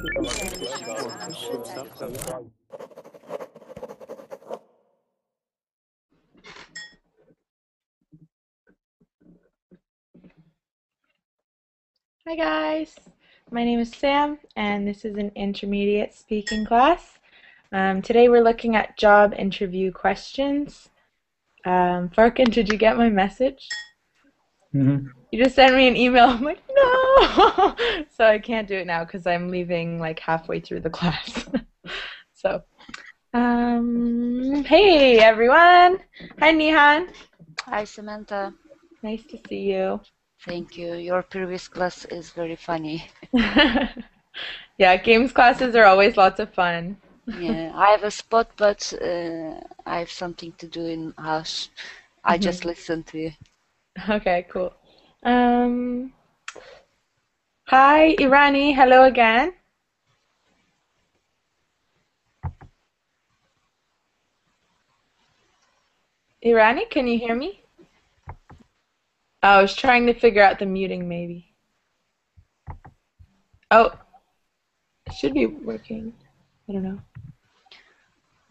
Hi guys, my name is Sam and this is an intermediate speaking class. Today we're looking at job interview questions. Farkan, did you get my message? Hmm. You just sent me an email. I'm like, no! So I can't do it now because I'm leaving like halfway through the class. So, hey everyone! Hi Nihan! Hi, Samantha. Nice to see you. Thank you. Your previous class is very funny. Yeah, games classes are always lots of fun. Yeah, I have a spot, but I have something to do in house. I just listen to you. Okay, cool. Um, Hi, Irani. Hello again. Irani, can you hear me? Oh, I was trying to figure out the muting, maybe. Oh, it should be working. I don't know.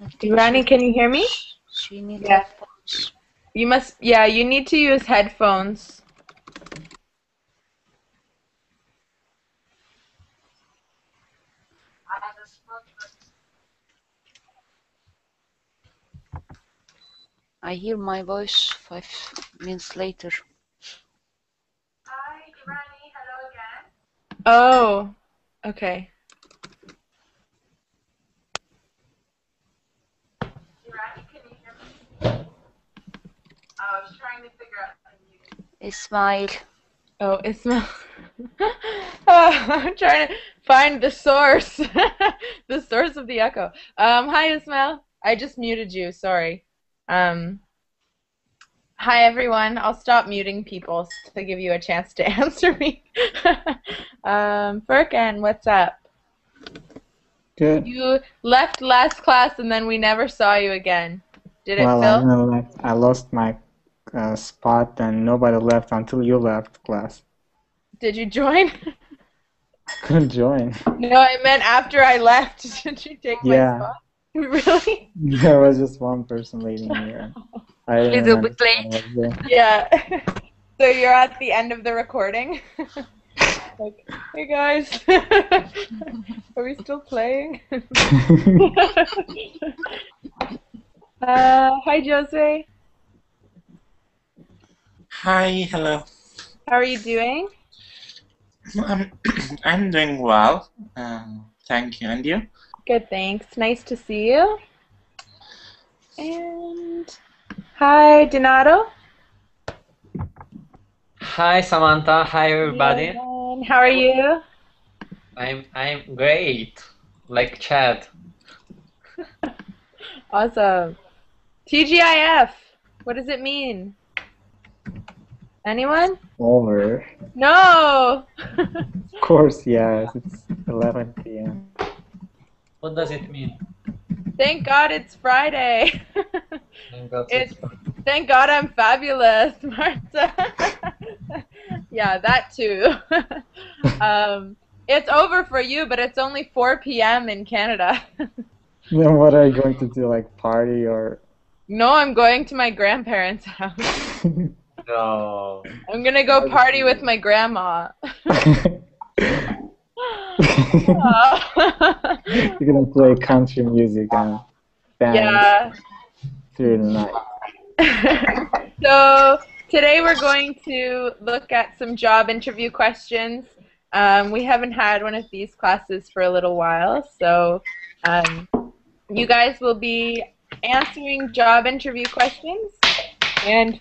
I think Irani, can you hear me? she needs Yeah. headphones. You must, yeah, you need to use headphones. I have a spot, but I hear my voice 5 minutes later. Hi, Irani. Hello again. Oh, okay. Irani, can you hear me? Oh, I was trying to figure out the muting. Ismail. Oh, Ismail. I'm trying to find the source. The source of the echo. Hi Ismail. I just muted you, sorry. Hi everyone. I'll stop muting people to give you a chance to answer me. Furkan, what's up? Good. You left last class and then we never saw you again. Did it Well, I fill? know, like, I lost my spot and nobody left until you left class. Did you join? I couldn't join. No, I meant after I left. Did you take my Yeah, spot? Really? there was just one person waiting here. I didn't Little bit understand late. what was Yeah. So you're at the end of the recording? Like, hey guys, are we still playing? there. Hi Jose, Hi, hello. how are you doing? I'm I'm doing well. Thank you. And you? Good, thanks. Nice to see you. And hi Donato. Hi Samantha, hi everybody. And how are you? I'm great. Like Chad. Awesome. TGIF. What does it mean? Anyone? Over. No. Of course, yes. It's 11 p.m. What does it mean? Thank God it's Friday. Thank God It's it's thank God I'm fabulous, Martha. Yeah, that too. It's over for you, but it's only 4 p.m. in Canada. Then what are you going to do? Like party or? No, I'm going to my grandparents' house. No. I'm gonna go party with my grandma. You're gonna play country music and dance Yeah. through the night. So today we're going to look at some job interview questions. We haven't had one of these classes for a little while, so you guys will be answering job interview questions, and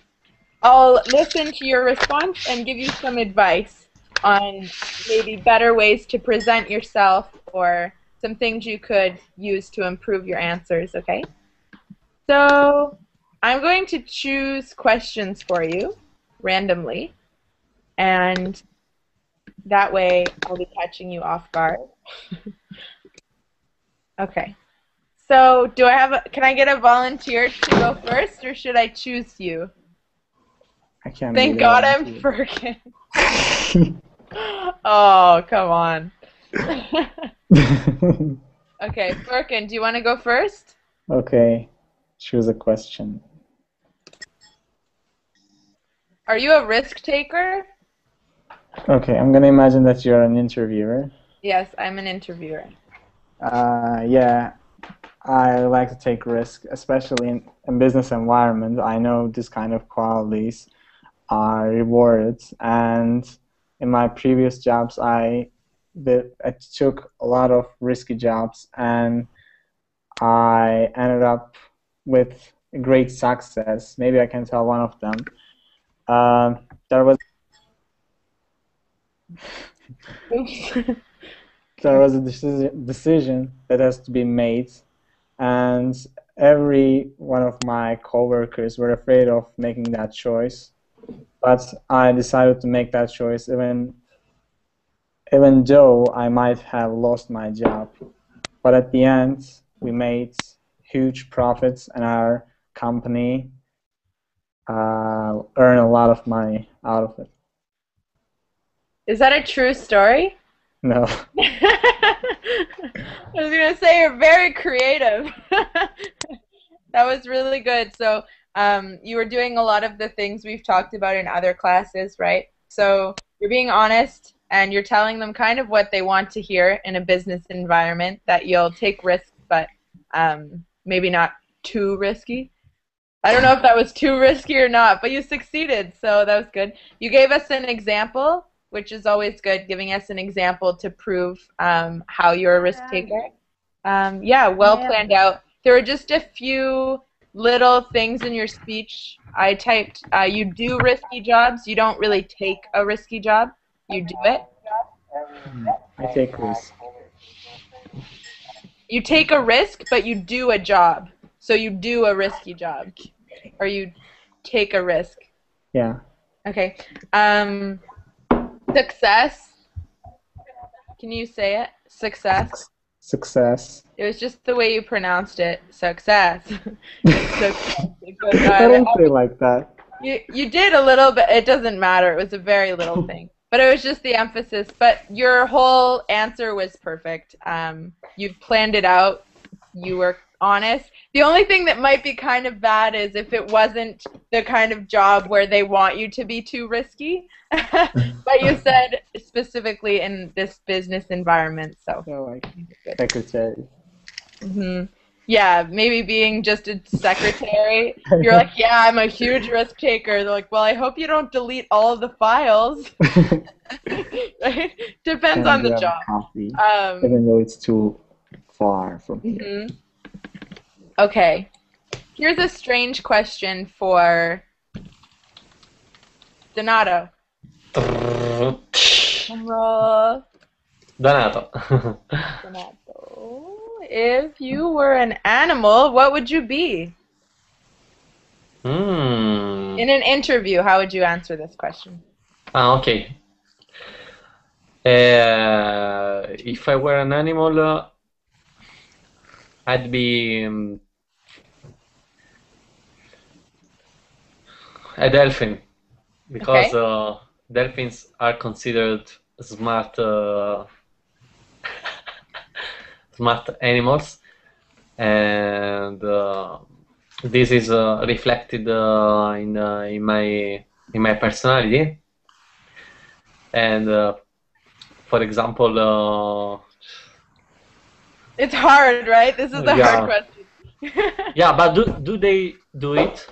I'll listen to your response and give you some advice on maybe better ways to present yourself or some things you could use to improve your answers, okay? So I'm going to choose questions for you randomly, and that way I'll be catching you off guard. Okay. So can I get a volunteer to go first, or should I choose you? I can't Thank be God there. I'm Firkin. Oh, come on. Okay, Birkin, do you want to go first? Okay, choose a question. Are you a risk taker? Okay, I'm gonna imagine that you're an interviewer. Yes, I'm an interviewer. Yeah, I like to take risk, especially in a business environment. I know this kind of qualities are rewarded, and in my previous jobs, I took a lot of risky jobs, and I ended up with great success. Maybe I can tell one of them. There was Oops. there was a decision that has to be made, and every one of my coworkers were afraid of making that choice. But I decided to make that choice, even though I might have lost my job. But at the end, we made huge profits, and our company earned a lot of money out of it. Is that a true story? No. I was gonna say you're very creative. That was really good. So, you were doing a lot of the things we've talked about in other classes, right? So you're being honest and you're telling them kind of what they want to hear in a business environment, that you'll take risks, but maybe not too risky. I don't know if that was too risky or not, but you succeeded, so that was good. You gave us an example, which is always good, giving us an example to prove how you're a risk taker. Yeah, well planned out. There were just a few little things in your speech. I typed, you do risky jobs. You don't really take a risky job. You do it. I take risks. You take a risk, but you do a job. So you do a risky job. Or you take a risk. Yeah. Okay. Success. Can you say it? Success. Success. It was just the way you pronounced it. Success. Success. I don't say like that. You did a little bit. It doesn't matter. It was a very little thing. But it was just the emphasis. But your whole answer was perfect. You planned it out. You were honest. The only thing that might be kind of bad is if it wasn't the kind of job where they want you to be too risky. But you said specifically in this business environment, so. So like secretary. Yeah, maybe being just a secretary. You're like, yeah, I'm a huge risk taker. They're like, well, I hope you don't delete all of the files. Right? Depends on the job. Coffee, even though it's too far from here. Okay. Here's a strange question for Donato. Donato. Donato. If you were an animal, what would you be? In an interview, how would you answer this question? Okay. If I were an animal, I'd be a dolphin, because dolphins are considered smart smart animals, and this is reflected in my personality. And for example, it's hard, right? This is a hard question. Yeah, but do they do it?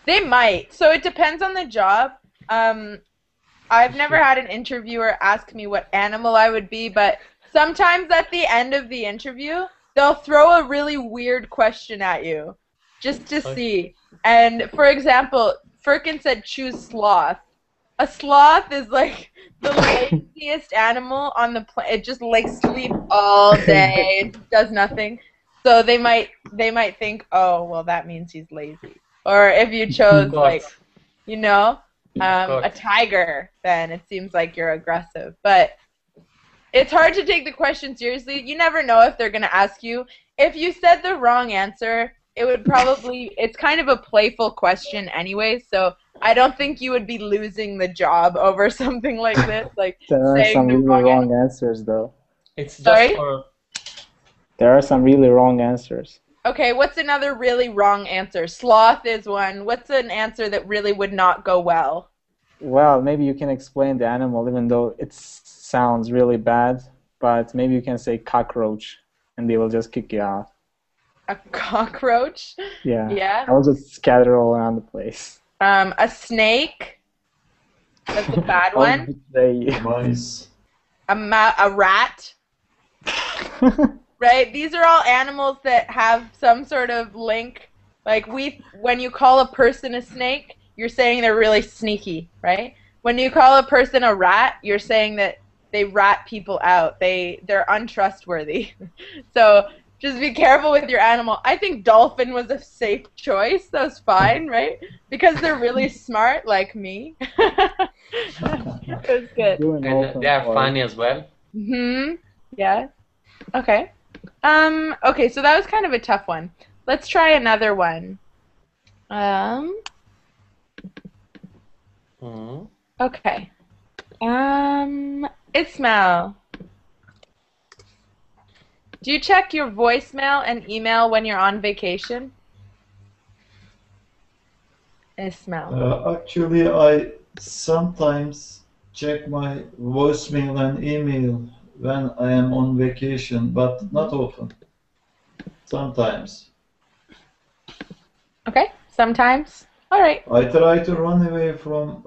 They might. So it depends on the job. I've never had an interviewer ask me what animal I would be, but sometimes at the end of the interview, they'll throw a really weird question at you just to see. And for example, Firkin said choose sloth. A sloth is like the laziest animal on the planet. It just like sleeps all day. It does nothing. So they might think, oh, well, that means he's lazy. Or if you chose like, you know, a tiger, then it seems like you're aggressive. But it's hard to take the question seriously. You never know if they're going to ask you. If you said the wrong answer, it would probably, it's kind of a playful question anyway, so I don't think you would be losing the job over something like this. Like there are some really wrong answers, though. It's just Sorry? for. There are some really wrong answers. Okay, what's another really wrong answer? Sloth is one. What's an answer that really would not go well? Well, maybe you can explain the animal, even though it sounds really bad. But maybe you can say cockroach, and they will just kick you out. A cockroach? Yeah. Yeah. I will just scatter all around the place. A snake? That's a bad I will one. betray you. Mice. A rat? Right? These are all animals that have some sort of link. Like when you call a person a snake, you're saying they're really sneaky, right? When you call a person a rat, you're saying that they rat people out. They're untrustworthy. So just be careful with your animal. I think dolphin was a safe choice. That was fine, right? Because they're really smart, like me. It was good. And they are funny as well. Yeah. Okay. Okay, so that was kind of a tough one. Let's try another one. Okay. Ismail. Do you check your voicemail and email when you're on vacation? Ismail. Actually, I sometimes check my voicemail and email when I am on vacation, but not often. Sometimes. Okay, sometimes. All right. I try to run away from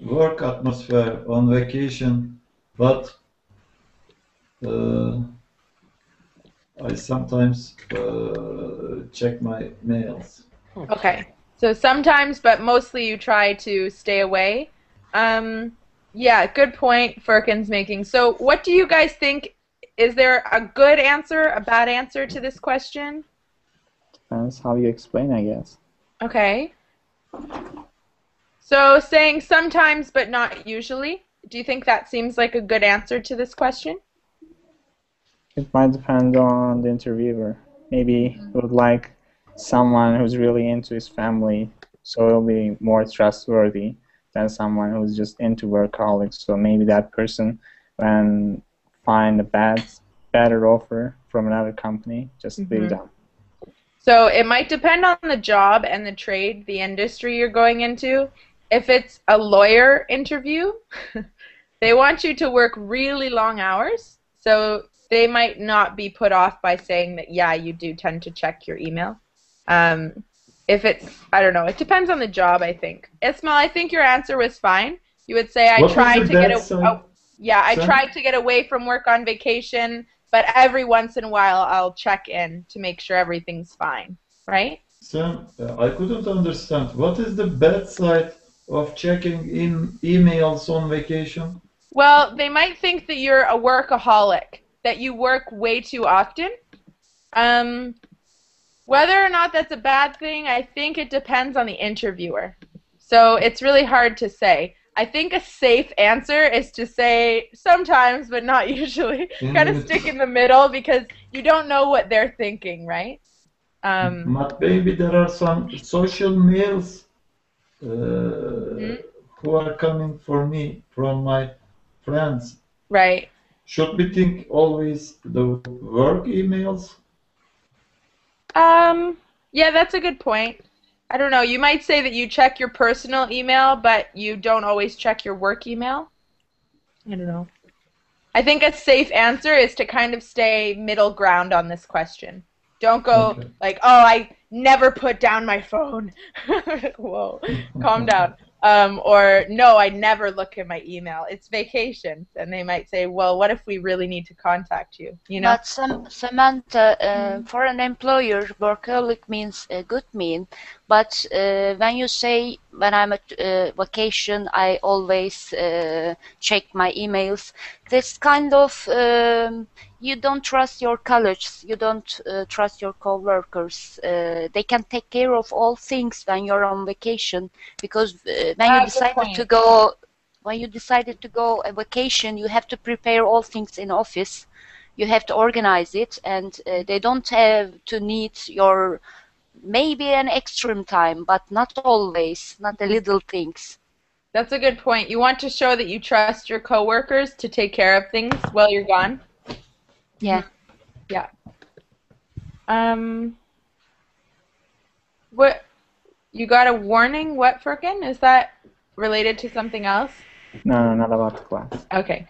work atmosphere on vacation, but I sometimes check my mails. Okay. So sometimes, but mostly you try to stay away. Yeah, good point Firkin's making. So what do you guys think? Is there a good answer, a bad answer to this question? Depends how you explain, I guess. Okay. So saying sometimes but not usually, do you think that seems like a good answer to this question? It might depend on the interviewer. Maybe he would like someone who's really into his family, so it'll be more trustworthy than someone who's just into workaholics. So maybe that person, when find a better offer from another company, just leave it down. So it might depend on the job and the trade, the industry you're going into. If it's a lawyer interview, they want you to work really long hours. So they might not be put off by saying that, yeah, you do tend to check your email. If it's, I don't know, it depends on the job, I think. Ismail, I think your answer was fine. You would say, I tried to get away from work on vacation, but every once in a while I'll check in to make sure everything's fine, right? Sam, I couldn't understand. What is the bad side of checking in emails on vacation? Well, they might think that you're a workaholic, that you work way too often. Whether or not that's a bad thing, I think it depends on the interviewer. So it's really hard to say. I think a safe answer is to say sometimes, but not usually. Kind of stick in the middle because you don't know what they're thinking, right? But maybe there are some social mails who are coming for me from my friends. Right. Should we think always the work emails? Yeah, that's a good point. I don't know. You might say that you check your personal email, but you don't always check your work email. I don't know. I think a safe answer is to kind of stay middle ground on this question. Don't go like, oh, I never put down my phone. Whoa, calm down. Or, no, I never look at my email. It's vacation. And they might say, well, what if we really need to contact you? You know? But Samantha, for an employer, workaholic means a good mean. But when you say, when I'm at vacation, I always check my emails, this kind of, you don't trust your colleagues, you don't trust your co-workers. They can take care of all things when you're on vacation, because when you decided to go on vacation, you have to prepare all things in office. You have to organize it, and they don't have to need your maybe an extreme time, but not always, not the little things. That's a good point. You want to show that you trust your coworkers to take care of things while you're gone? Yeah. Yeah. What, you got a warning? What, Furkan? Is that related to something else? No, not about the class. Okay.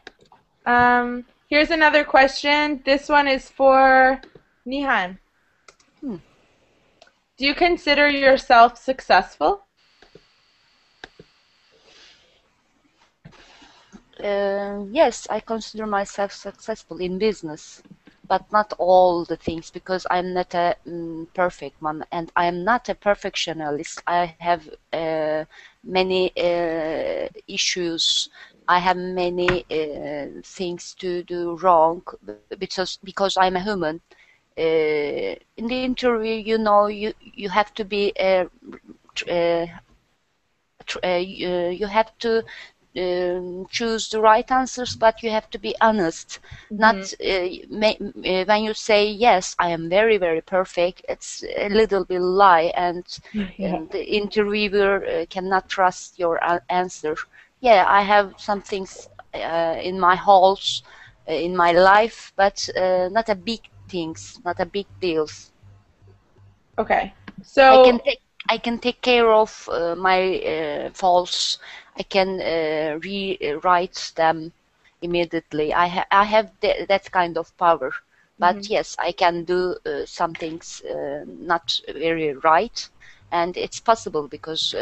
Here's another question. This one is for Nihan. Do you consider yourself successful? Yes, I consider myself successful in business, but not all the things because I'm not a perfect one and I'm not a perfectionist. I have many issues. I have many things to do wrong because I'm a human. In the interview, you have to be you have to choose the right answers, but you have to be honest. Not when you say yes, I am very very perfect. It's a little bit lie, and the interviewer cannot trust your answer. Yeah, I have some things in my holes in my life, but not a big things, not a big deals. Okay. So I can take care of my faults. I can rewrite them immediately. I have that kind of power. But yes, I can do some things not very right, and it's possible because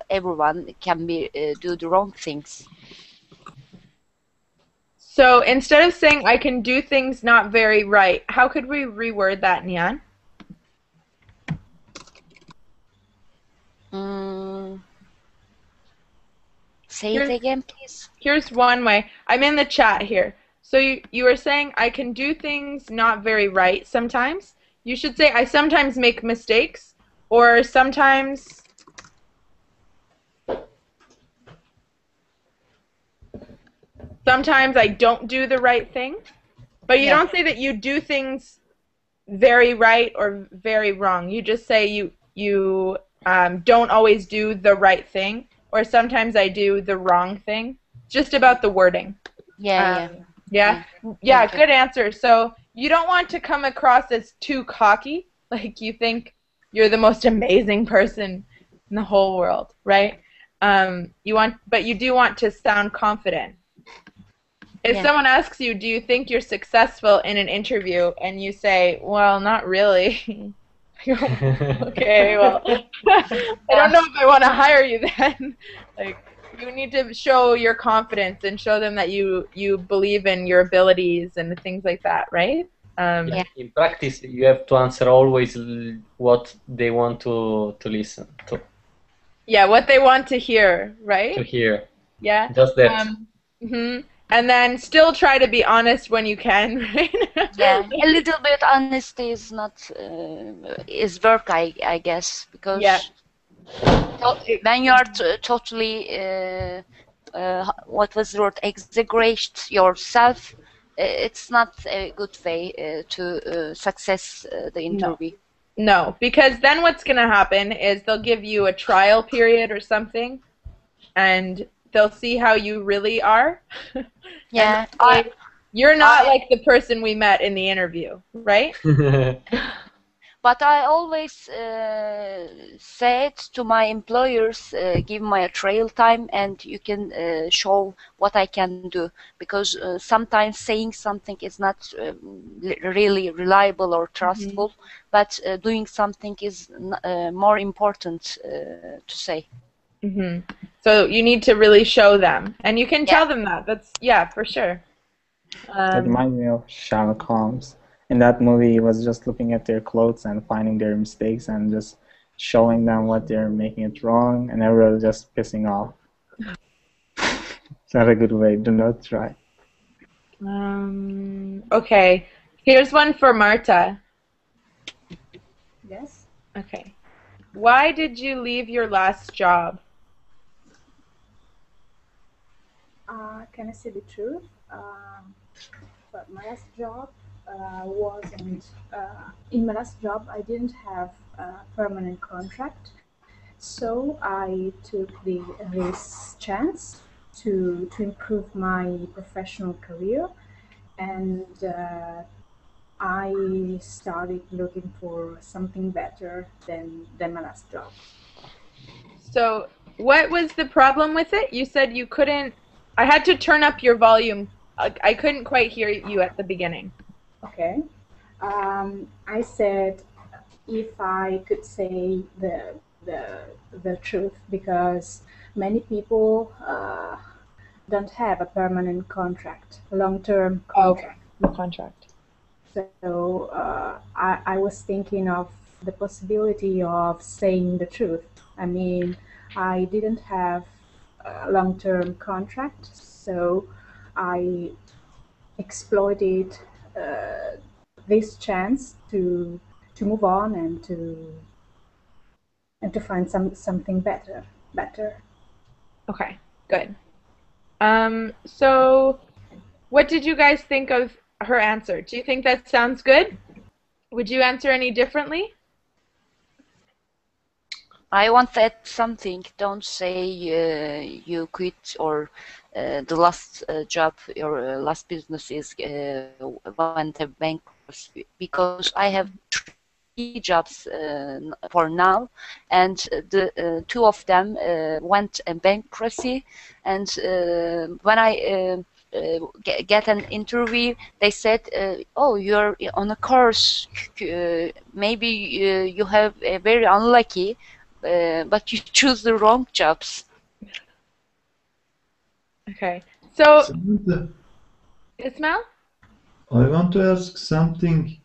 everyone can do the wrong things. So instead of saying I can do things not very right, how could we reword that, Nihan? Say it again, please. Here's one way. I'm in the chat here. So you were saying I can do things not very right sometimes. You should say I sometimes make mistakes, or sometimes I don't do the right thing. But you don't say that you do things very right or very wrong. You just say you don't always do the right thing, or sometimes I do the wrong thing. Just about the wording. Yeah. Good answer. So you don't want to come across as too cocky, like you think you're the most amazing person in the whole world, right? But you do want to sound confident. If someone asks you, do you think you're successful in an interview, and you say, well, not really. Okay, well, I don't know if I want to hire you then. Like, you need to show your confidence and show them that you believe in your abilities and things like that, right? In practice, you have to answer always what they want to listen to. Yeah, what they want to hear, right? To hear. Yeah. Just that. And then still try to be honest when you can, right? Yeah, a little bit honesty is not is work, I guess, because when you are totally what was the word, exaggerate yourself, it's not a good way to success the interview. No, because then what's going to happen is they'll give you a trial period or something, and they'll see how you really are. Yeah. You're not like the person we met in the interview, right? But I always said to my employers, give me a trial time and you can show what I can do. Because sometimes saying something is not really reliable or trustful, but doing something is more important to say. So you need to really show them. And you can tell them that. That's, for sure. It reminds me of Sherlock Holmes. In that movie, he was just looking at their clothes and finding their mistakes and just showing them what they're making it wrong, and everyone was just pissing off. It's not a good way. Do not try. Okay. Here's one for Marta. Yes. Okay. Why did you leave your last job? Can I say the truth? But my last job wasn't. In my last job, I didn't have a permanent contract, so I took this chance to improve my professional career, and I started looking for something better than my last job. So, what was the problem with it? You said you couldn't. I had to turn up your volume. I couldn't quite hear you at the beginning. Okay. I said if I could say the truth, because many people don't have a permanent contract, long-term contract. No contract. So I was thinking of the possibility of saying the truth. I mean, I didn't have a long-term contract, so I exploited this chance to move on and to find something better. Okay, good. So what did you guys think of her answer? Do you think that sounds good? Would you answer any differently? I want to add something. Don't say you quit or the last job, your last business is went bankrupt, because I have 3 jobs for now, and the 2 of them went bankruptcy. And when I get an interview, they said, "Oh, you're on a course. Maybe you have very unlucky." But you choose the wrong jobs. Okay. So, Samantha, Ismail? I want to ask something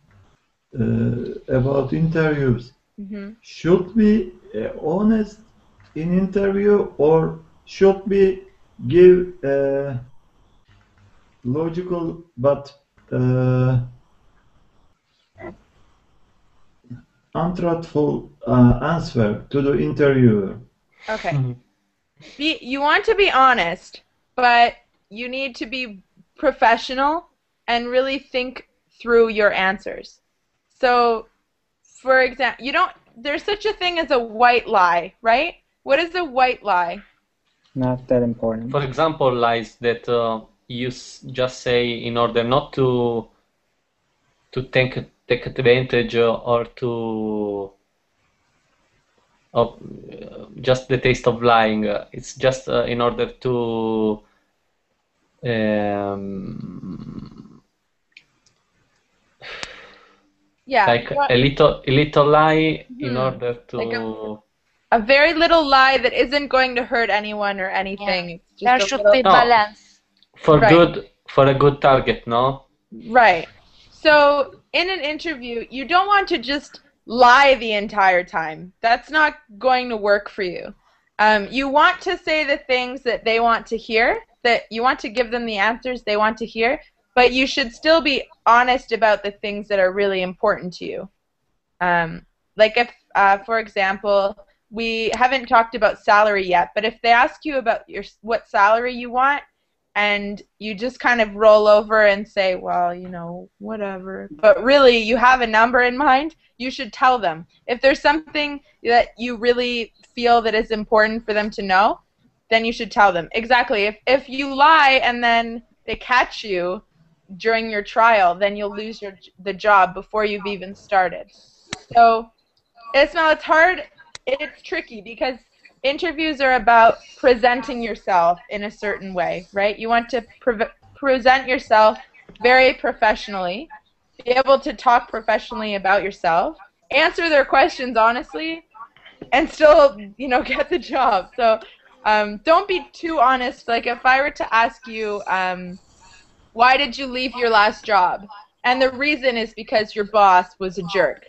about interviews. Should we honest in interview, or should we give logical but untruthful answer to the interviewer? Okay. You want to be honest, but you need to be professional and really think through your answers. So, for example, there's such a thing as a white lie, right? What is a white lie? Not that important. For example, lies that you just say in order not to take advantage or to of just the taste of lying. It's just in order to Yeah, like a little lie in order to like a very little lie that isn't going to hurt anyone or anything. Yeah. It's just There a should little... be balance. for Right. for a good target, no? Right. So in an interview, you don't want to just lie the entire time. That's not going to work for you. You want to say the things that they want to hear, that you want to give them the answers they want to hear, but you should still be honest about the things that are really important to you. Like if, for example, we haven't talked about salary yet, but if they ask you about what salary you want, and you just kind of roll over and say, well, whatever, but really you have a number in mind, you should tell them. If there's something that you really feel that is important for them to know, then you should tell them. Exactly. If you lie and then they catch you during your trial, then you'll lose the job before you've even started. So, Ismail, it's hard, it's tricky, because interviews are about presenting yourself in a certain way, right? You want to present yourself very professionally, be able to talk professionally about yourself, answer their questions honestly, and still, get the job. So don't be too honest. Like if I were to ask you, why did you leave your last job? And the reason is because your boss was a jerk.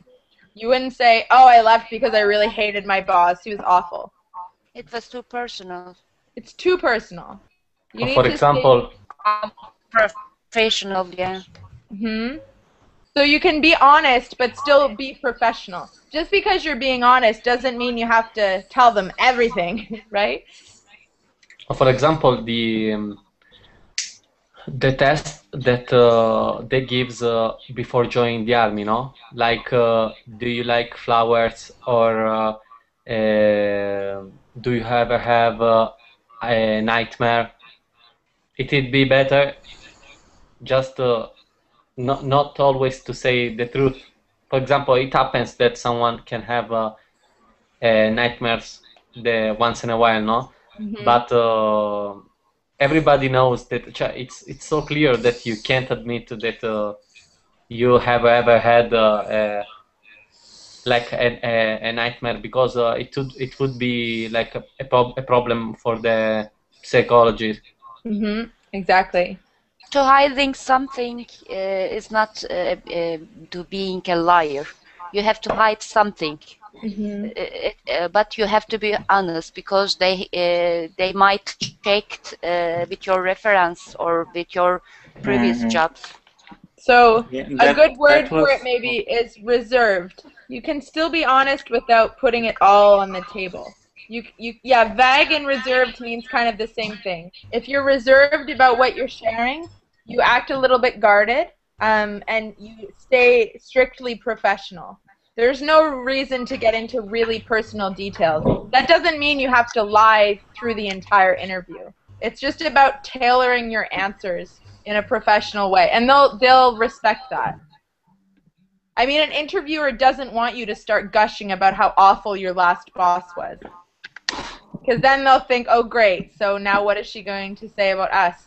You wouldn't say, oh, I left because I really hated my boss. He was awful. It was too personal. It's too personal. You need For to example, professional, yeah. So you can be honest, but still be professional. Just because you're being honest doesn't mean you have to tell them everything, right? for example, the test that they gives before joining the army, no? Like, do you like flowers, or do you ever have a nightmare? It would be better just not always to say the truth. For example, it happens that someone can have nightmares once in a while, no? But everybody knows that it's so clear that you can't admit that you have ever had like a nightmare, because it would be like a problem for the psychologist. Exactly. To hiding something is not to being a liar. You have to hide something, but you have to be honest, because they might check with your reference or with your previous jobs. So Yeah, a good word that for it was maybe is reserved. You can still be honest without putting it all on the table. Yeah, vague and reserved means kind of the same thing. If you're reserved about what you're sharing, you act a little bit guarded, and you stay strictly professional. There's no reason to get into really personal details. That doesn't mean you have to lie through the entire interview. It's just about tailoring your answers in a professional way, and they'll respect that. I mean, an interviewer doesn't want you to start gushing about how awful your last boss was, because then they'll think, oh great, so now what is she going to say about us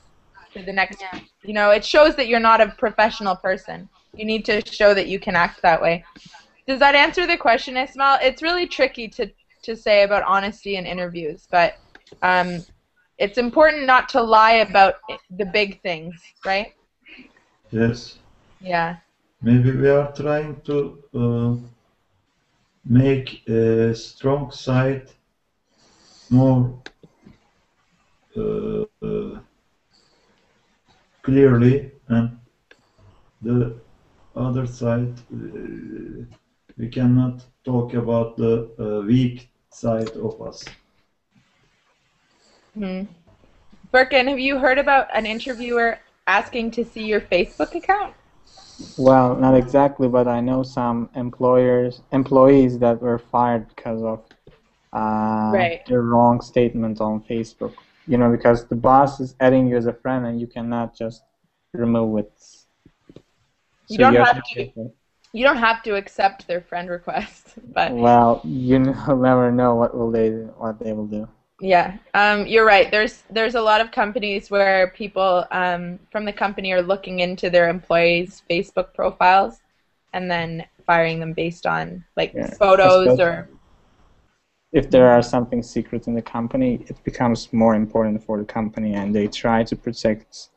to the next? You know, it shows that you're not a professional person. You need to show that you can act that way. Does that answer the question, Ismail? It's really tricky to say about honesty in interviews, but it's important not to lie about the big things, right? Yes. Yeah. Maybe we are trying to make a strong side more clearly, and the other side we cannot talk about the weak side of us. Birkin, have you heard about an interviewer asking to see your Facebook account? Well, not exactly, but I know some employees that were fired because of their wrong statement on Facebook. You know, because the boss is adding you as a friend, and you cannot just remove it. You don't have to. You don't have to accept their friend request, but well, you never know what they will do. Yeah, you're right. There's a lot of companies where people from the company are looking into their employees' Facebook profiles and then firing them based on like photos or. If there are something secret in the company, it becomes more important for the company, and they try to protect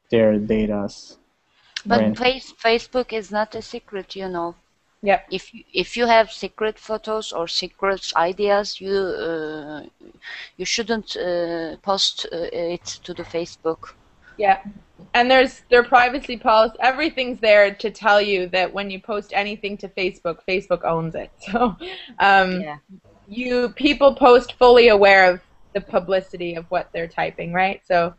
their data. But Facebook is not a secret, you know. Yeah. If you have secret photos or secret ideas, you shouldn't post it to the Facebook. Yeah, and their privacy policy. Everything's there to tell you that when you post anything to Facebook, Facebook owns it. So, people post fully aware of the publicity of what they're typing, right? So,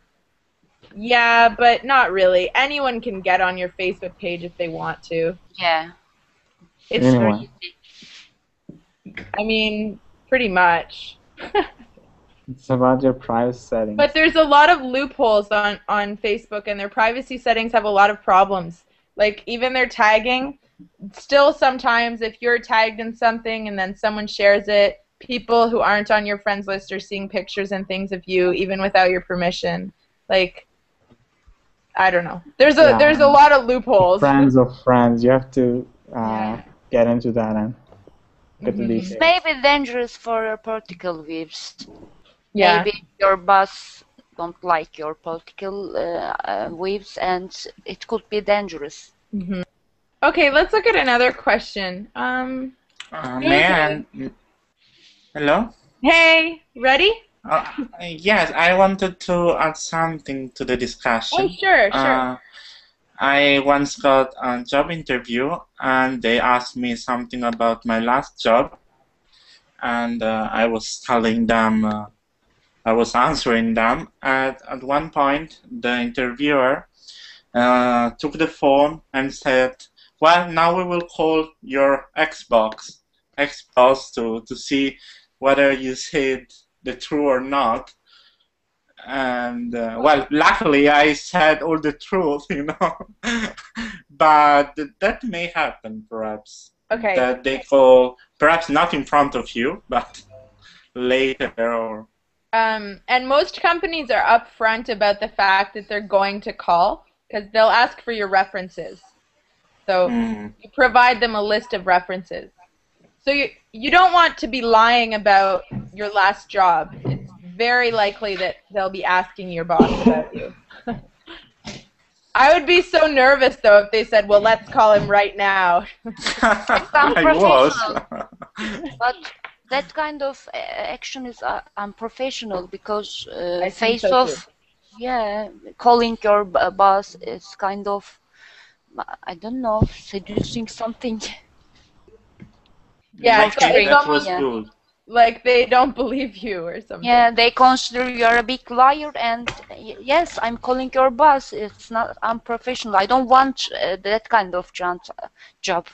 yeah, but not really. Anyone can get on your Facebook page if they want to. Yeah. It's very easy. I mean, pretty much. It's about your privacy settings. But there's a lot of loopholes on Facebook, and their privacy settings have a lot of problems. Like, even their tagging, still sometimes if you're tagged in something and then someone shares it, people who aren't on your friends list are seeing pictures and things of you even without your permission. Like, I don't know. There's a lot of loopholes. Friends of friends. You have to get into that and get the details. It may be dangerous for your political views. Yeah. Maybe your boss don't like your political views, and it could be dangerous. Okay, let's look at another question. Man, hello? Hey, ready? Yes, I wanted to add something to the discussion. Oh, sure. I once got a job interview, and they asked me something about my last job, and I was telling them, I was answering them. At one point, the interviewer took the phone and said, well, now we will call your Xbox to see whether you said the truth or not. And well, luckily I said all the truth, you know. But that may happen, perhaps. Okay. That they call, perhaps not in front of you, but later or. And most companies are upfront about the fact that they're going to call because they'll ask for your references. So you provide them a list of references. So you don't want to be lying about your last job. It's very likely that they'll be asking your boss about you. I would be so nervous though if they said, "Well, let's call him right now." I was. But that kind of action is unprofessional because face so off, calling your boss is kind of, I don't know, seducing something. Yeah, that was good. Like they don't believe you or something. Yeah, they consider you're a big liar, and yes, I'm calling your boss. It's not unprofessional. I don't want that kind of job.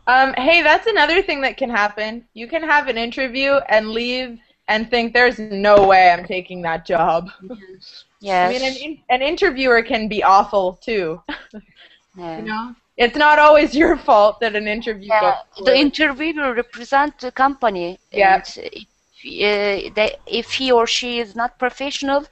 Hey, that's another thing that can happen. You can have an interview and leave and think there's no way I'm taking that job. Yes. I mean, an interviewer can be awful too. Yeah. You know, it's not always your fault that an interview goes poorly. The interviewer represents the company. Yeah. And if he or she is not professional,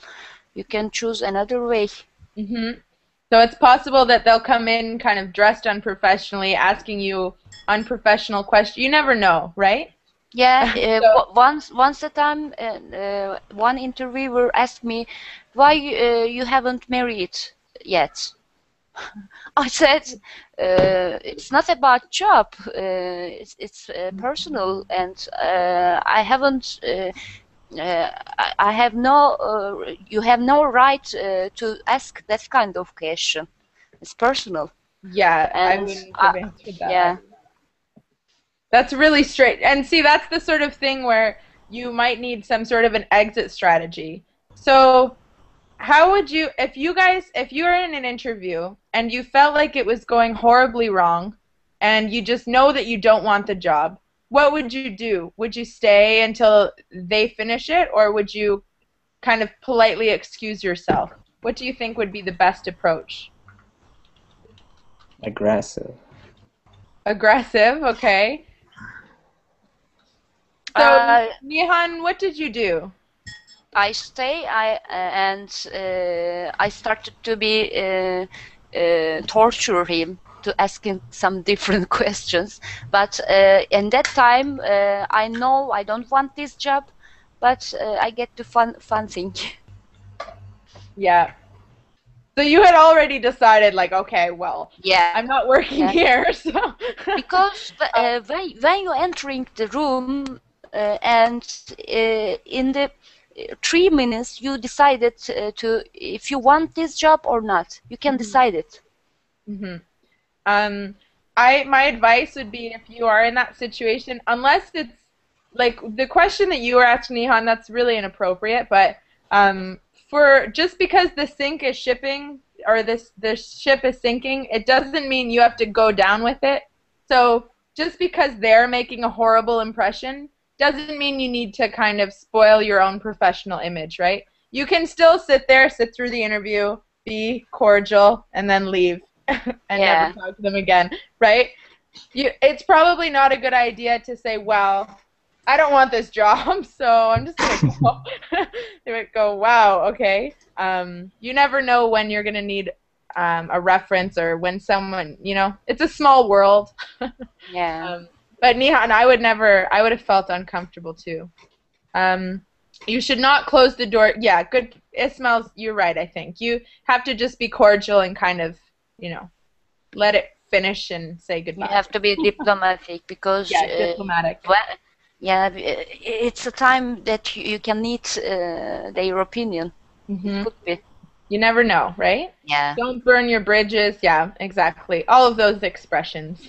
you can choose another way. So it's possible that they'll come in kind of dressed unprofessionally, asking you unprofessional questions. You never know, right? Yeah. Once a time, one interviewer asked me, "Why you haven't married yet?" I said, "It's not about job. It's personal, and I haven't. I have no. You have no right to ask that kind of question. It's personal." Yeah, And I wouldn't have answered that. Yeah. That's really straight. And see, that's the sort of thing where you might need some sort of an exit strategy. So how would you, if you were in an interview and you felt like it was going horribly wrong and you just know that you don't want the job, what would you do? Would you stay until they finish it, or would you kind of politely excuse yourself? What do you think would be the best approach? Aggressive. Aggressive, okay. So, Nihan, what did you do? I stay. I started to be torture him to ask him some different questions. But in that time, I know I don't want this job, but I get the fun thing. Yeah. So you had already decided, like, okay, well, yeah, I'm not working here, so. Because when you're entering the room and in the 3 minutes you decided to if you want this job or not, you can decide it. My advice would be, if you are in that situation, unless it's like the question that you were asking, Nihan, that's really inappropriate, but for just because the sink is shipping or the ship is sinking, it doesn't mean you have to go down with it. So just because they're making a horrible impression doesn't mean you need to kind of spoil your own professional image, right? You can still sit there, sit through the interview, be cordial, and then leave and never talk to them again, right? It's probably not a good idea to say, well, I don't want this job, so I'm just going to go. They might go, wow, okay. You never know when you're going to need a reference or when someone, you know, it's a small world. Yeah. But Nihan, I would have felt uncomfortable too. You should not close the door. Yeah, good. Ismail, you're right, I think. You have to just be cordial and kind of, you know, let it finish and say goodbye. You have to be diplomatic because... diplomatic. It's a time that you can need their opinion. Could be. You never know, right? Yeah. Don't burn your bridges. Yeah, exactly. All of those expressions.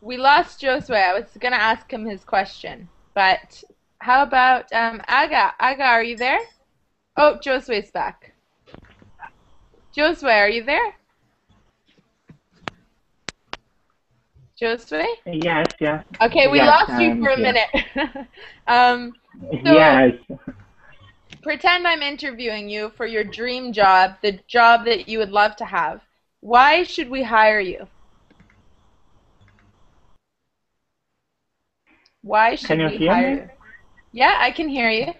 We lost Josue. I was going to ask him his question. But how about Aga? Aga, are you there? Oh, Josue's back. Josue, are you there? Josue? Yes, yes. Okay, we Yes, lost you for a here. minute. So Yes. pretend I'm interviewing you for your dream job, the job that you would love to have. Why should we hire you? Why should Can you we hear hire me? you? Yeah, I can hear you.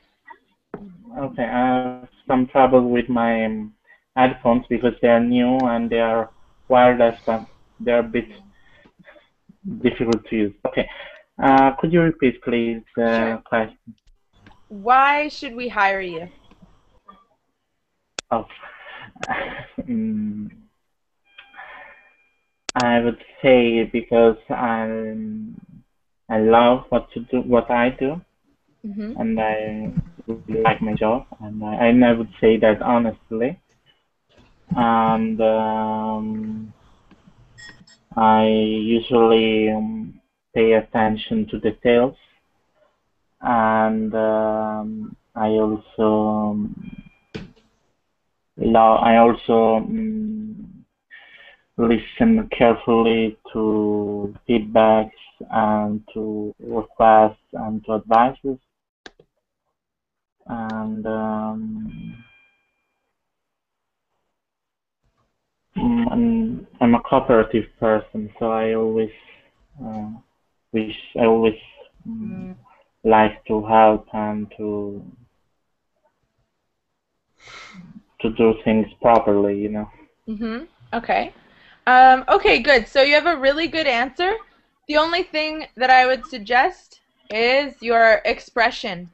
Okay, I have some trouble with my headphones because they are new and they are wireless, but they're a bit difficult to use. Okay, could you repeat, please, Sure. the question? Why should we hire you? Oh, mm, I would say because I love what I do, Mm-hmm. and I really like my job, and I would say that honestly, and I usually pay attention to details, and I also listen carefully to feedbacks and to requests and to advices, and I'm a cooperative person, so uh, I always um, like to help and to do things properly, you know. Mm-hmm. Okay. Okay, good. So you have a really good answer. The only thing that I would suggest is your expression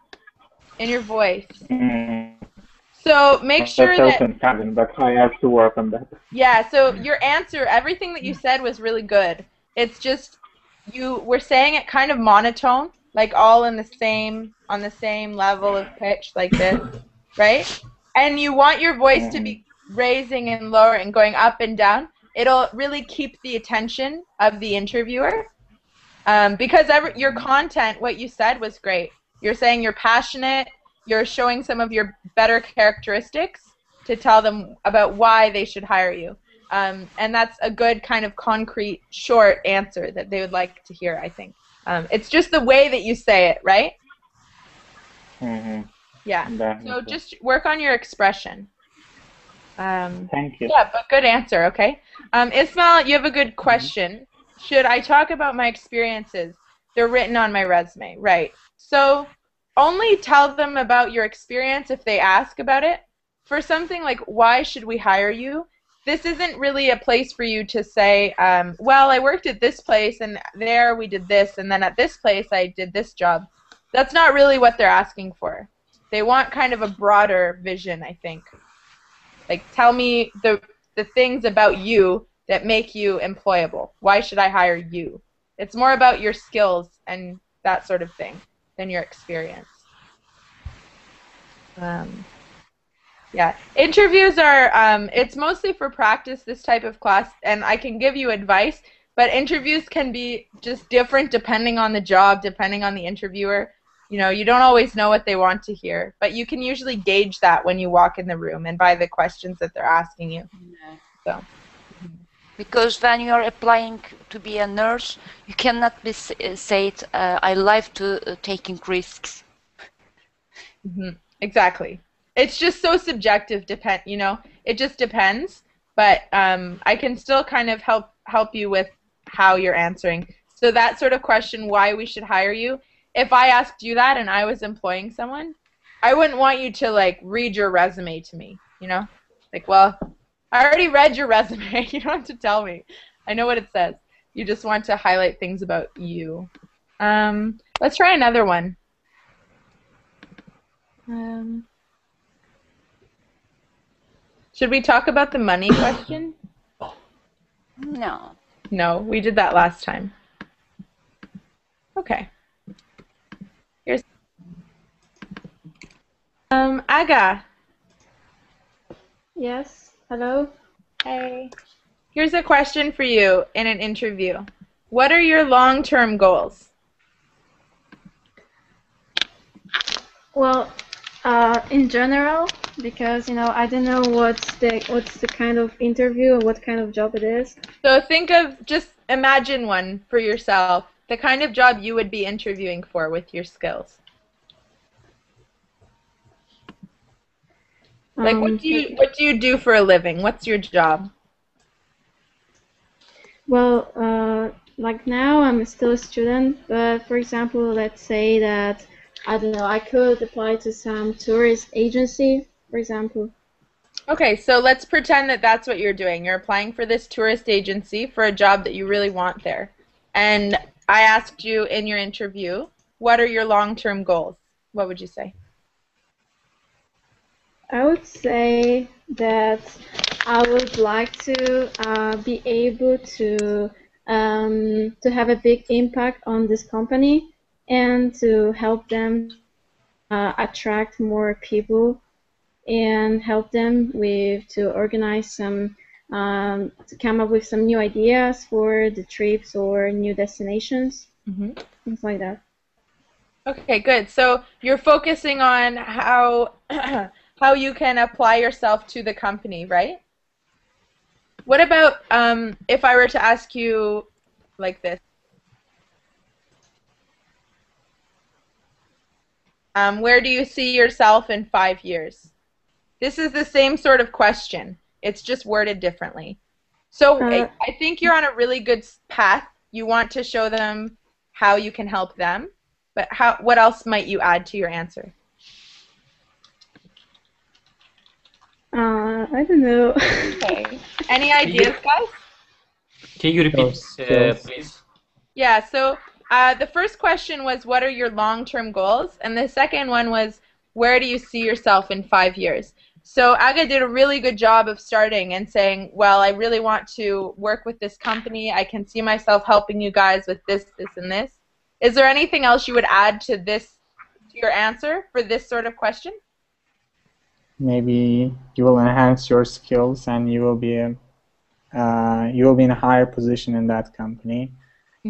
in your voice. Mm, So make sure that's that, open but I have to work on that. yeah, so your answer, everything that you said was really good. It's just you were saying it kind of monotone, like all in the same, on the same level of pitch like this, right? And you want your voice to Mm, be raising and lowering, going up and down. It'll really keep the attention of the interviewer. Because your content, what you said was great. You're saying you're passionate, you're showing some of your better characteristics to tell them about why they should hire you. And that's a good kind of concrete, short answer that they would like to hear, I think. It's just the way that you say it, right? mm-hmm. Yeah. Definitely. So just work on your expression. Thank you. Yeah, but good answer, okay? Ismail, you have a good question. Should I talk about my experiences? They're written on my resume, right? So only tell them about your experience if they ask about it. For something like, why should we hire you? This isn't really a place for you to say, well, I worked at this place and there we did this, and then at this place I did this job. That's not really what they're asking for. They want kind of a broader vision, I think. Like, tell me the things about you that make you employable. Why should I hire you? It's more about your skills and that sort of thing than your experience. Yeah, interviews are, it's mostly for practice, this type of class, and I can give you advice, but interviews can be just different depending on the job, depending on the interviewer. You know, you don't always know what they want to hear, but you can usually gauge that when you walk in the room and by the questions that they're asking you. Yeah. So. Because when you're applying to be a nurse, you cannot be say I love to taking risks. Mm-hmm. Exactly. It's just so subjective. You know, it just depends. But I can still kind of help you with how you're answering. So that sort of question, why we should hire you. If I asked you that and I was employing someone, I wouldn't want you to like read your resume to me. You know, like, well, I already read your resume. You don't have to tell me. I know what it says. You just want to highlight things about you. Let's try another one. Should we talk about the money question? No. No, we did that last time. Okay. Here's Aga. Yes, hello. Hey. Here's a question for you in an interview. What are your long-term goals? Well, in general, because I don't know what's the kind of interview or what kind of job it is. So just imagine one for yourself, the kind of job you would be interviewing for with your skills. Like what do you do for a living? What's your job? Well, like now I'm still a student, but for example, let's say that I don't know, I could apply to some tourist agency, for example. Okay, so let's pretend that that's what you're doing. You're applying for this tourist agency for a job that you really want there. And I asked you in your interview, what are your long-term goals? What would you say? I would say that I would like to be able to have a big impact on this company and to help them attract more people and help them to organize some to come up with some new ideas for the trips or new destinations, things like that. Okay, good. So you're focusing on how how you can apply yourself to the company, right? What about if I were to ask you like this? Where do you see yourself in 5 years? This is the same sort of question. It's just worded differently. So I think you're on a really good path. You want to show them how you can help them, but what else might you add to your answer? I don't know. Okay. Any ideas, guys? Can you repeat, please? Yeah, so the first question was, what are your long-term goals? And the second one was, where do you see yourself in 5 years? So Aga did a really good job of starting and saying, well, I really want to work with this company. I can see myself helping you guys with this, this, and this. Is there anything else you would add to your answer for this sort of question? Maybe you will enhance your skills and you will be in a higher position in that company,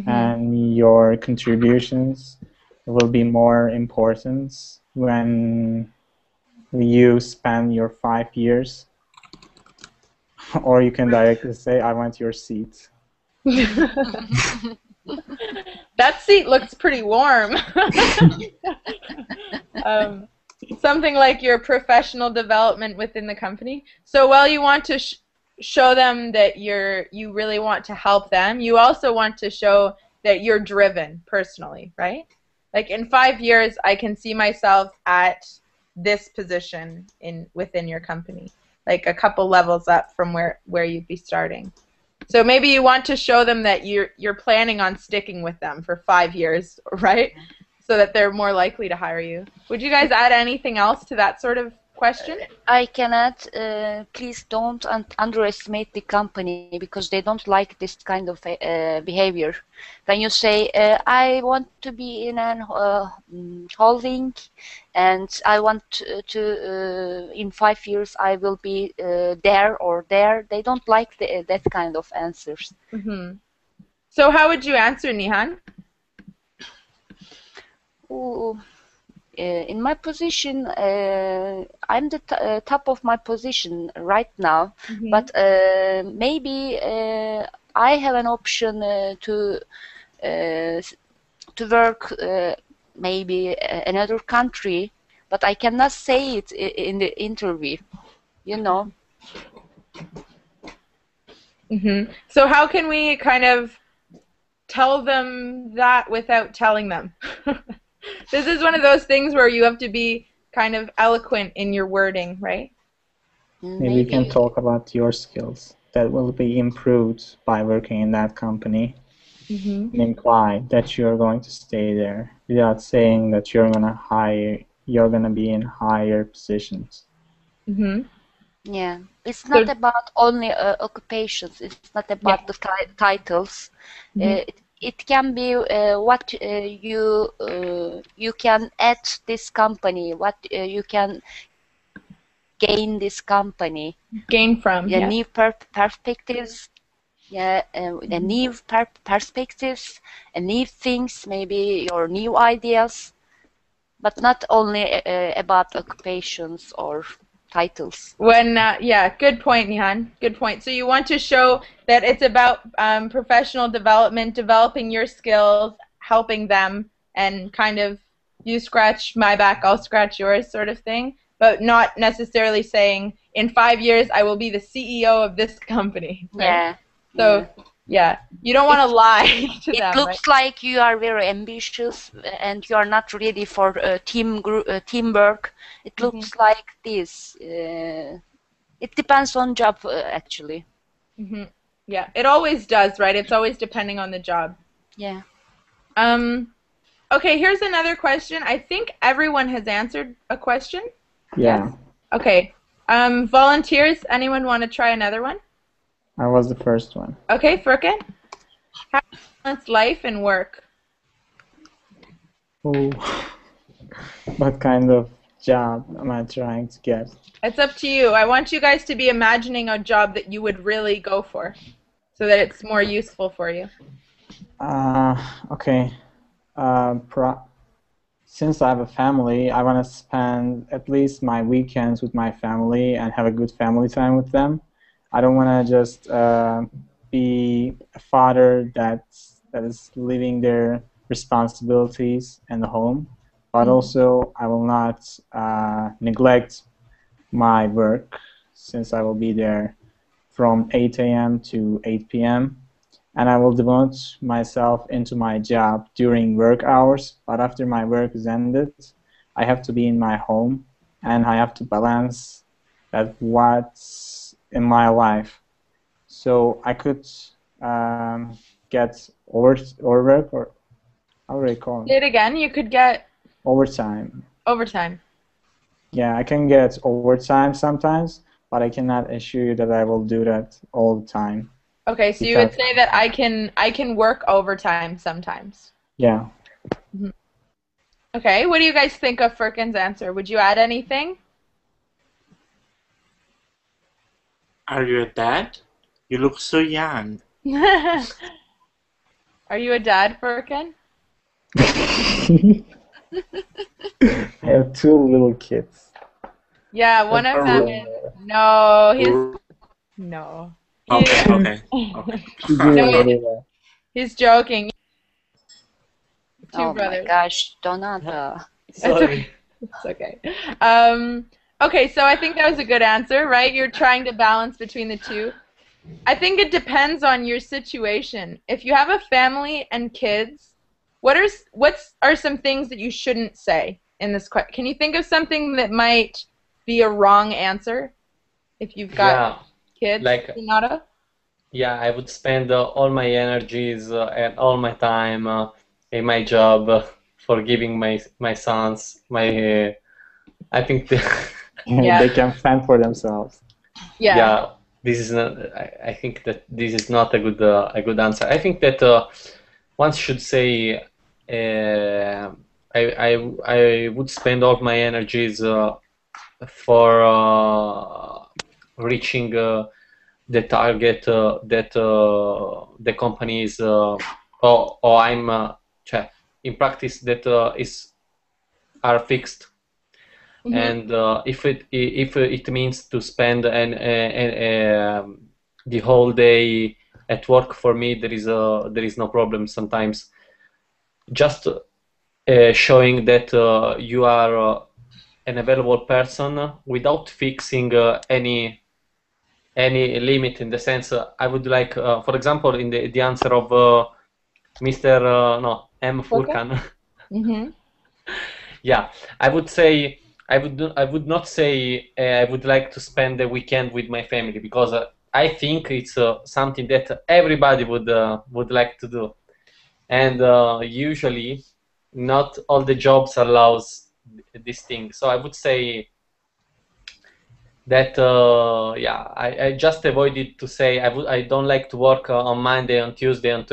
and your contributions will be more important when you spend your 5 years. Or you can directly say, I want your seat. That seat looks pretty warm. Something like your professional development within the company. So while you want to show them that you really want to help them, you also want to show that you're driven personally, right? Like in 5 years, I can see myself at this position within your company, like a couple levels up from where you'd be starting. So maybe you want to show them that you're planning on sticking with them for 5 years, right? So that they're more likely to hire you. Would you guys add anything else to that sort of question? I can add, please don't underestimate the company because they don't like this kind of behavior. When you say, I want to be in an holding and I want to in 5 years I will be there or there, they don't like that kind of answers. So how would you answer, Nihan? In my position, I'm the top of my position right now, but maybe I have an option to work maybe another country, but I cannot say it in the interview, you know. So how can we kind of tell them that without telling them? This is one of those things where you have to be kind of eloquent in your wording, right? Maybe you can talk about your skills that will be improved by working in that company, and imply that you're going to stay there without saying that you're going to be in higher positions. Yeah, it's not about only occupations. It's not about the titles. It can be what you can add this company, what you can gain this company. Gain from, new perspectives, the new perspectives, and new things, maybe your new ideas, but not only about occupations or titles. Yeah, good point, Nihan. Good point. So you want to show that it's about professional development, developing your skills, helping them, and kind of you scratch my back, I'll scratch yours sort of thing, but not necessarily saying in 5 years I will be the CEO of this company. Right? Yeah. So yeah, you don't want to lie to them. It looks like you are very ambitious and you are not ready for teamwork. It looks like this. It depends on job, actually. Yeah, it always does, right? It's always depending on the job. Yeah. Okay, here's another question. I think everyone has answered a question. Yeah. Yes? Okay. Volunteers, anyone want to try another one? I was the first one. Okay, Furkan. How do you balance life and work? Oh, what kind of job am I trying to get? It's up to you. I want you guys to be imagining a job that you would really go for so that it's more useful for you. Okay. Since I have a family, I want to spend at least my weekends with my family and have a good family time with them. I don't want to just be a father that is leaving their responsibilities in the home, but also I will not neglect my work since I will be there from 8 a.m. to 8 p.m. and I will devote myself into my job during work hours, but after my work is ended, I have to be in my home and I have to balance that what's in my life. So I could get overwork, or how do they call it? Say it again. You could get overtime. Overtime. Yeah, I can get overtime sometimes, but I cannot assure you that I will do that all the time. Okay, so you would say that I can work overtime sometimes. Yeah. Okay, what do you guys think of Furkan's answer? Would you add anything? Are you a dad? You look so young. Are you a dad, Furkan? I have 2 little kids. Yeah, one of them is no. Okay. No, he's joking. 2 oh brothers. my gosh, Donata. Sorry. It's okay. Okay, so I think that was a good answer, right? You're trying to balance between the two. I think it depends on your situation. If you have a family and kids, what are some things that you shouldn't say in this question? Can you think of something that might be a wrong answer if you've got kids, Renata? Yeah, I would spend all my energies and all my time in my job for giving my sons my. I think they can fend for themselves. Yeah, this is not. I think that this is not a good answer. I think that one should say I would spend all my energies for reaching the target that the company is or I'm in practice that are fixed. And if it means to spend the whole day at work, for me there is no problem. Sometimes just showing that you are an available person without fixing any limit, in the sense I would like, for example, in the answer of Mr. M. Furkan. Yeah, I would say I would not say I would like to spend the weekend with my family, because I think it's something that everybody would like to do, and usually not all the jobs allows this thing. So I would say that I just avoided to say I don't like to work on Monday, on Tuesday, on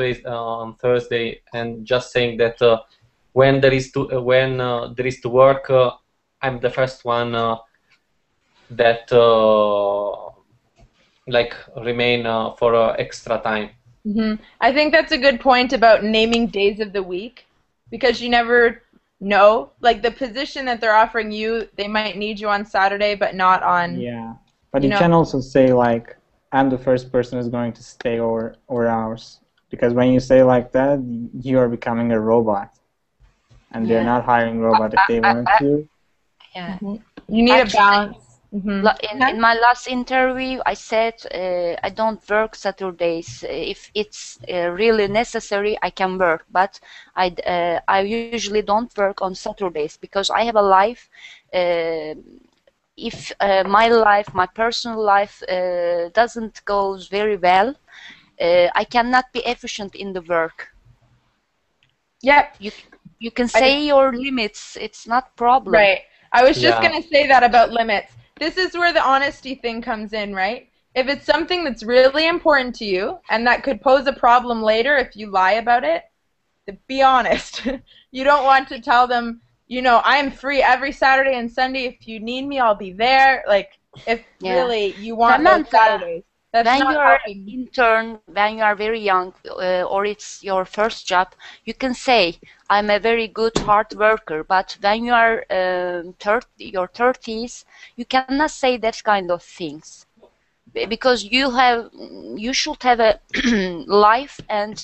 Thursday, and just saying that when there is to work, I'm the first one that remain for extra time. I think that's a good point about naming days of the week, because you never know, like the position that they're offering you, they might need you on Saturday, but not on. Yeah, but You you know, can also say like, I'm the first person who's going to stay over hours, because when you say like that, you are becoming a robot, and they're Yeah. not hiring robot if they want to. Yeah. you need a Actually, balance. in my last interview, I said I don't work Saturdays. If it's really necessary, I can work, but I usually don't work on Saturdays because I have a life. If my personal life doesn't goes very well, I cannot be efficient in the work. Yep. You can say your limits. It's not problem. Right. I was just Yeah. going to say that about limits. This is where the honesty thing comes in, right? If it's something that's really important to you and that could pose a problem later if you lie about it, be honest. You don't want to tell them, you know, I'm free every Saturday and Sunday. If you need me, I'll be there. Like, if really you want those Samantha, Saturdays, that's when not you are helping. intern, when you are very young, or it's your first job, you can say, I'm a very good hard worker. But when you are your 30s, you cannot say that kind of things because you should have a life, and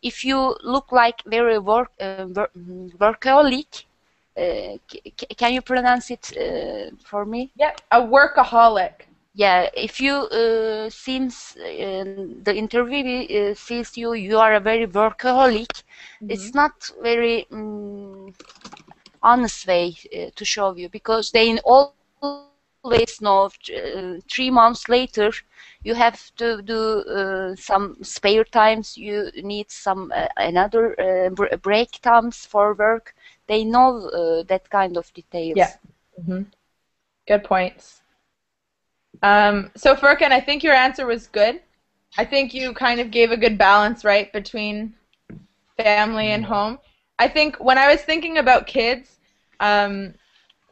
if you look like very workaholic, can you pronounce it for me? Yep, a workaholic. Yeah, if you seems the interview sees you are a very workaholic, it's not very honest way to show you, because they always know 3 months later you have to do some spare times, you need some another break times for work. They know that kind of details. Yeah. Good points. So Furkan, I think your answer was good. I think you kind of gave a good balance, right, between family and home. I think when I was thinking about kids,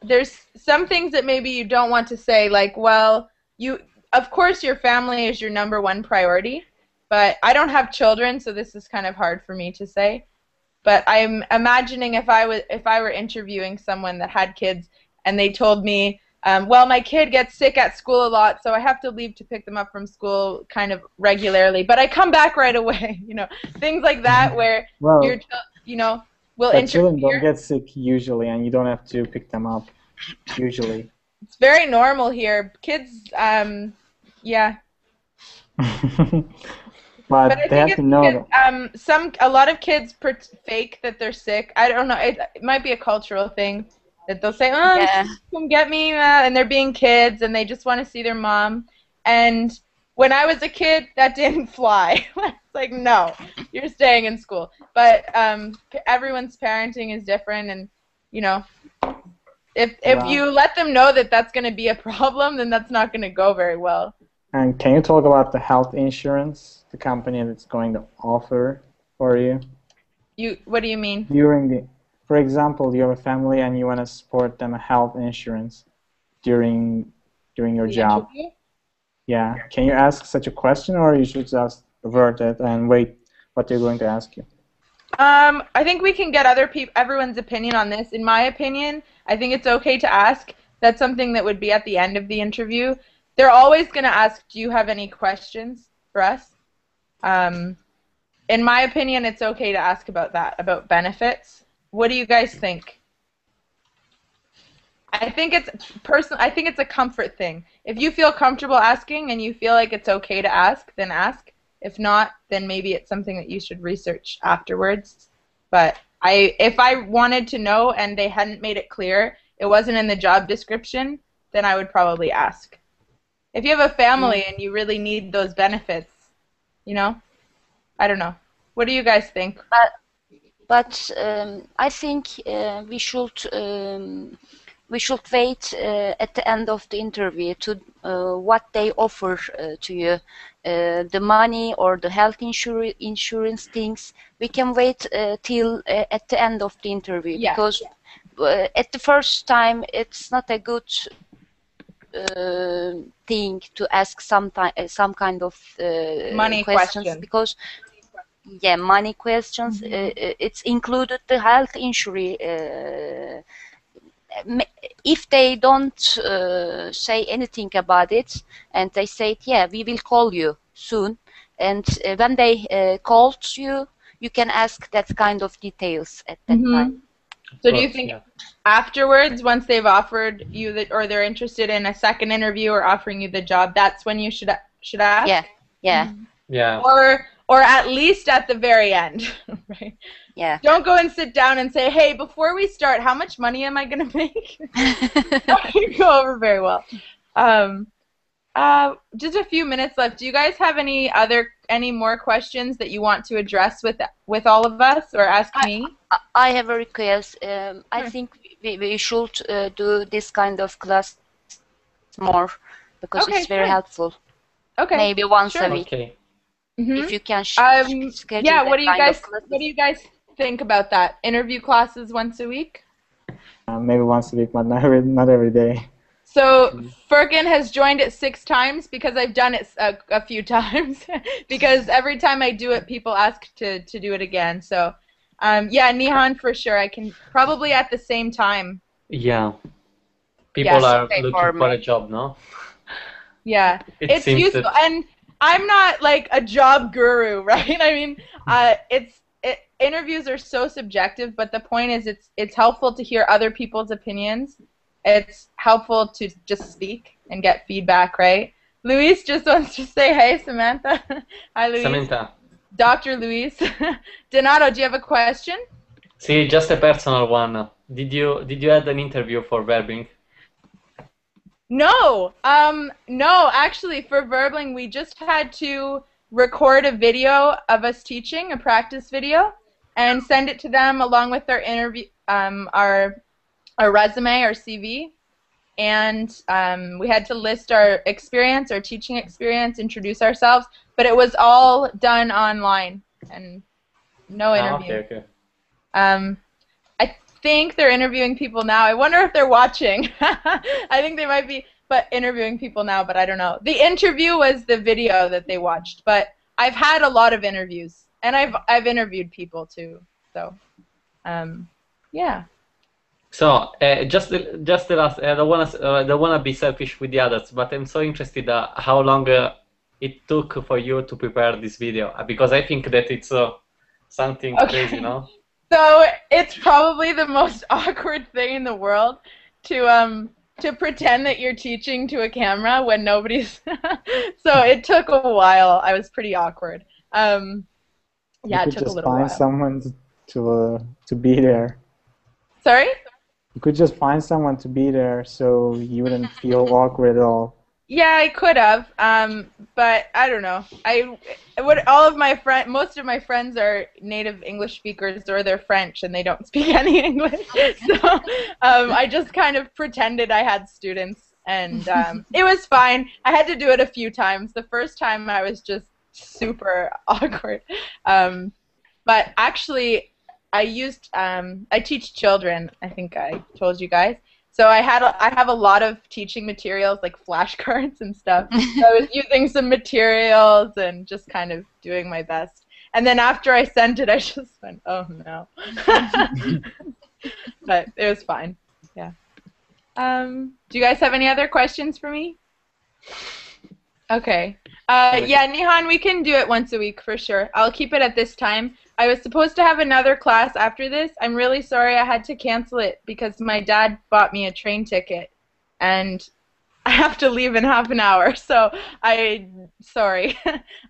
there's some things that maybe you don't want to say, like, well, of course your family is your number one priority, but I don't have children, so this is kind of hard for me to say. But I'm imagining if I were interviewing someone that had kids and they told me, well, my kid gets sick at school a lot, so I have to leave to pick them up from school kind of regularly, but I come back right away. You know, things like that where Well, will but children interfere. don't get sick usually, and you don't have to pick them up usually. It's very normal here. Kids, yeah. But I they think have to know that. a lot of kids fake that they're sick. I don't know. It might be a cultural thing that they'll say, "Oh, I'm sick, come get me," and they're being kids and they just want to see their mom. And when I was a kid, that didn't fly. It's like, no, you're staying in school. But everyone's parenting is different, and you know, if you let them know that that's going to be a problem, then that's not going to go very well. And can you talk about the health insurance, the company that's going to offer for you? What do you mean? For example, you have a family and you want to support them a health insurance during your job. Interview? Yeah. Can you ask such a question, or you should just avert it and wait what they're going to ask you? I think we can get everyone's opinion on this. In my opinion, I think it's okay to ask. That's something that would be at the end of the interview. They're always going to ask, do you have any questions for us? In my opinion, it's okay to ask about that, about benefits. What do you guys think? I think it's a comfort thing. If you feel comfortable asking and you feel like it's okay to ask, then ask. If not, then maybe it's something that you should research afterwards. But if I wanted to know and they hadn't made it clear, it wasn't in the job description, then I would probably ask. If you have a family and you really need those benefits, I don't know. What do you guys think? But I think we should wait at the end of the interview to what they offer to you, the money or the health insurance things. We can wait till at the end of the interview, because at the first time it's not a good thing to ask some kind of money questions, question. because yeah, money questions. It's included the health insurance. If they don't say anything about it, and they say, yeah, we will call you soon, and when they called you, you can ask that kind of details at that time. So do you think afterwards, once they've offered you that, or they're interested in a second interview or offering you the job, that's when you should ask? Yeah, yeah. Yeah. Or at least at the very end, right? Yeah. Don't go and sit down and say, hey, before we start, how much money am I going to make? That wouldn't go over very well. Just a few minutes left. Do you guys have any more questions that you want to address with all of us or ask me? I have a request. I think we should do this kind of class more because it's very helpful. Okay. Maybe once a week. Okay. If you can schedule yeah, what do that you guys think about that? Interview classes once a week? Maybe once a week, but not every day. So Furkan has joined it 6 times because I've done it a few times. Because every time I do it, people ask to do it again. So yeah, Nihan for sure. I can probably at the same time. Yeah. People are looking for a job, no? Yeah, it's useful, and I'm not like a job guru, right? I mean, interviews are so subjective, but the point is it's helpful to hear other people's opinions. It's helpful to just speak and get feedback, right? Luis just wants to say hey, Samantha. Hi, Luis. Samantha. Dr. Luis. Donato, do you have a question? See, just a personal one. Did you had an interview for Verbing? No, no, actually for Verbling we just had to record a video of us teaching, a practice video, and send it to them along with our interview, our resume, our CV, and we had to list our experience, our teaching experience, introduce ourselves, but it was all done online and no interview. Okay. I think they're interviewing people now. I wonder if they're watching. I think they might be interviewing people now, but I don't know. The interview was the video that they watched, but I've had a lot of interviews, and I've interviewed people too. So, yeah. So just the last. I don't wanna be selfish with the others, but I'm so interested how long it took for you to prepare this video, because I think that it's something crazy, no? So it's probably the most awkward thing in the world to pretend that you're teaching to a camera when nobody's. So it took a while. I was pretty awkward. Yeah, it took a little while. You could just find someone to be there. Sorry? You could just find someone to be there so you wouldn't feel awkward at all. Yeah, I could have, but I don't know. Most of my friends are native English speakers, or they're French and they don't speak any English. So I just kind of pretended I had students, and it was fine. I had to do it a few times. The first time I was just super awkward, but actually I teach children. I think I told you guys. So I have a lot of teaching materials like flashcards and stuff. So I was using some materials and just kind of doing my best. And then after I sent it, I just went, oh no. But it was fine. Yeah. Do you guys have any other questions for me? Okay. Yeah, Nihan, we can do it once a week for sure. I'll keep it at this time. I was supposed to have another class after this. I'm really sorry I had to cancel it because my dad bought me a train ticket and I have to leave in half an hour. So sorry.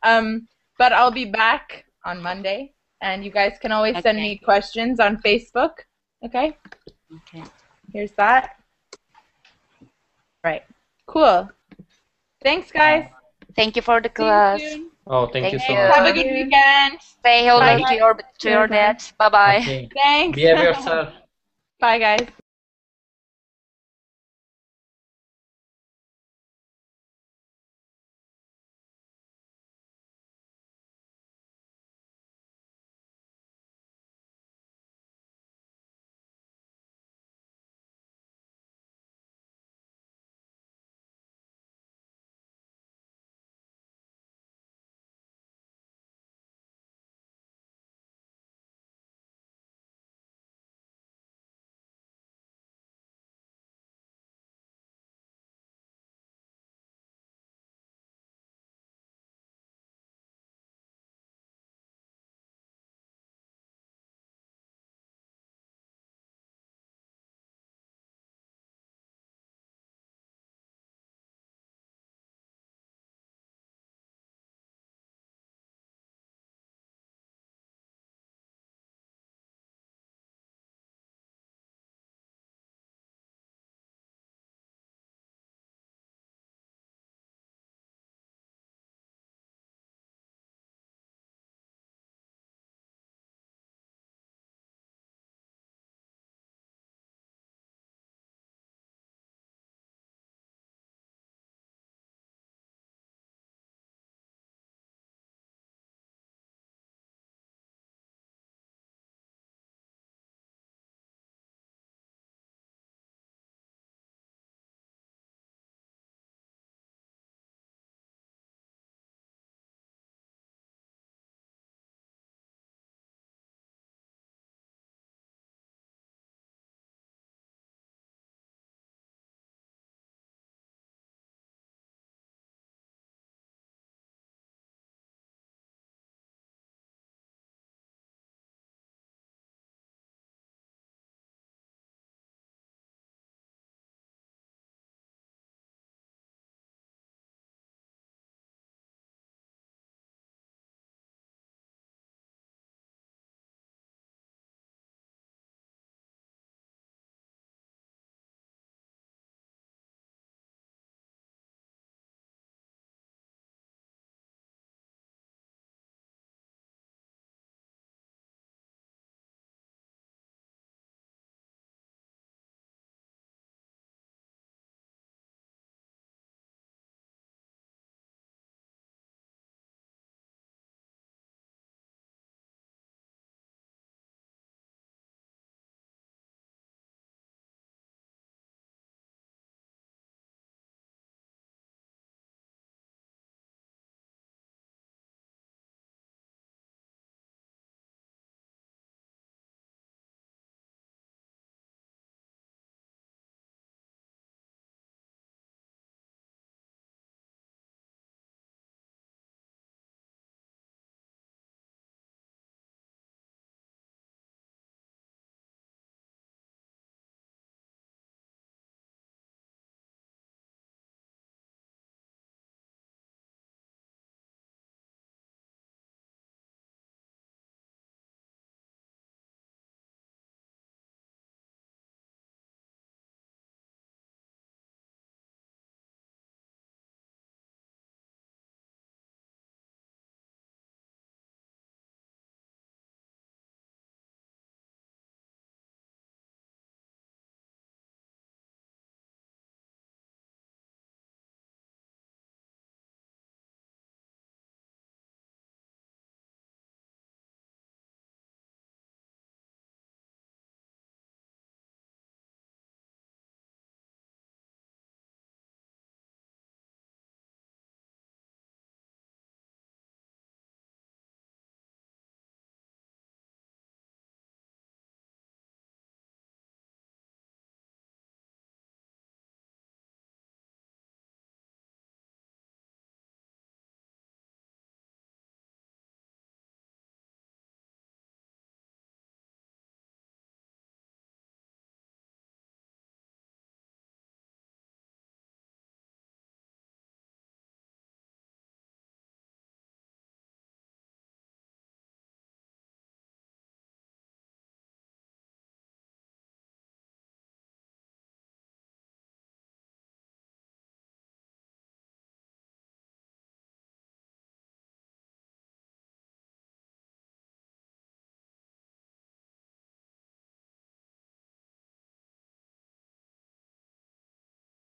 But I'll be back on Monday, and you guys can always send me questions on Facebook. Okay? Okay. Here's that. Right. Cool. Thanks, guys. Thank you for the class. Oh, thank you so much. Have a good weekend. Say hello to your dad. Bye-bye. Okay. Thanks. Behave yourself. Bye, guys.